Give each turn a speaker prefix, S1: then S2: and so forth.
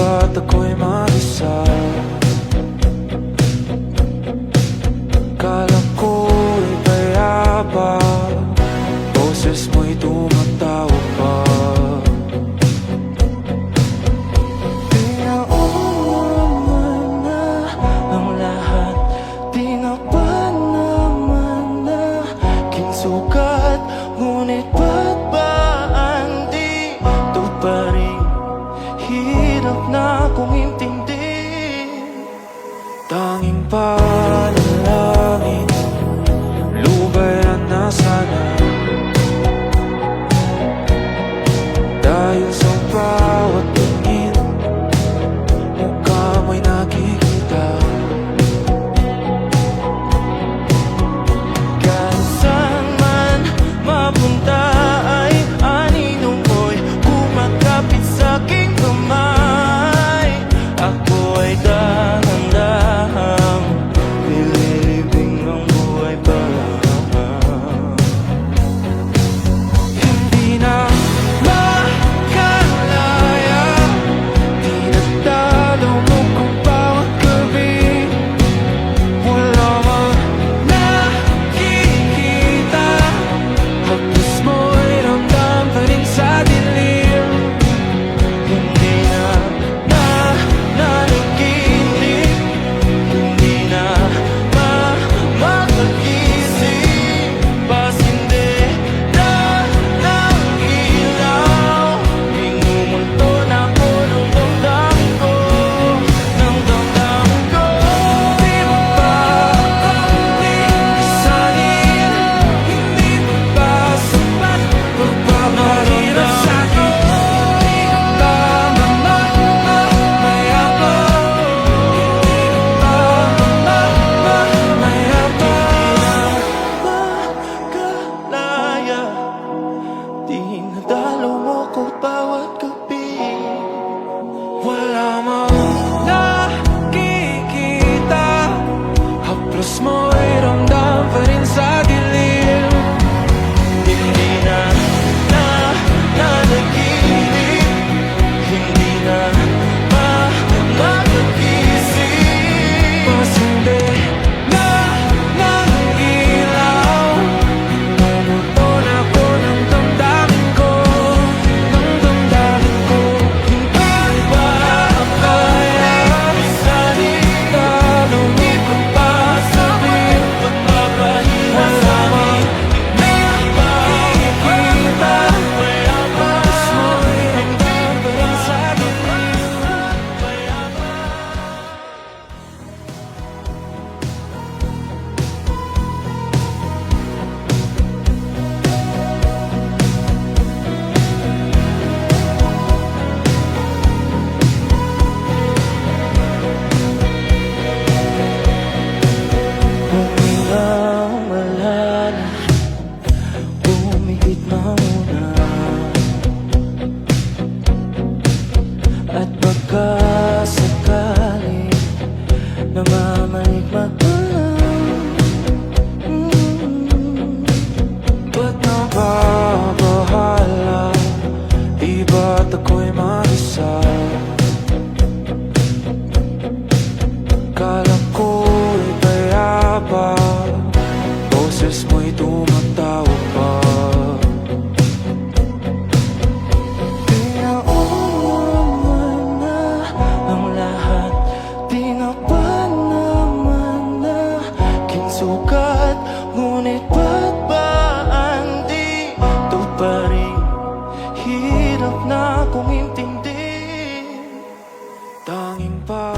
S1: ba't ako'y mag-isa? Kala ko'y payapa, boses mo'y tumatawag pa.
S2: Pinauman na ang lahat, di na ba naman na kinsukat? Ngunit ba't ba andito pa rin? Hirap na akong intindihin.
S1: Tanging panalangin, lubayan na sana. Dahil sa bawat tingin, mukha mo'y nakikita.
S2: Kahit saan man mapunta ay aninong mo'y kumakapit sa'king kamay. Ako ay dahan-dahang nililibing ang buhay pa.
S1: Hindi na makalaya, tinatalo mo kung bawat gabi. Wala mang nakikita, hapos mo'y ramdam pa rin sa dilim. Hindi na nanaginip, hindi na makagising. Pasindi na ng ilaw, inumulto na ako ng damdamin ko, ng damdamin ko. Di mo ba sanil? Hindi mo ba sapat? Pagpapahirap sa'kin, hindi mo ba mamayapa? Hindi mo ba mamayapa?
S2: Makalaya, dinadalo mo ko bawat gabi.
S1: Wala mang nakikita, haplos mo'y ramdam pa rin sa dilim.
S2: Hindi na nanaginip, hindi na makagising.
S1: Pasindi na ng ilaw, inumulto na ako ng damdamin ko, ng damdamin ko. Hindi ba kaya talo mo kung pa sabihin?
S2: Pagpapahirap
S1: Wala mang nakikita, haplos mo'y ramdam pa rin sa dilim.
S2: Huminga malalim, bumigit na muna. At baka sakali namamaligmata lang.
S1: Ba't nababahala? Di ba't ako'y mag-isa? Kala ko'y payapa, boses mo'y tumatawag pa.
S2: Pinauman na ang lahat, di na ba naman na kinsukat? Ngunit ba't ba andito pa rin? Hirap na akong intindihin.
S1: Tanging pa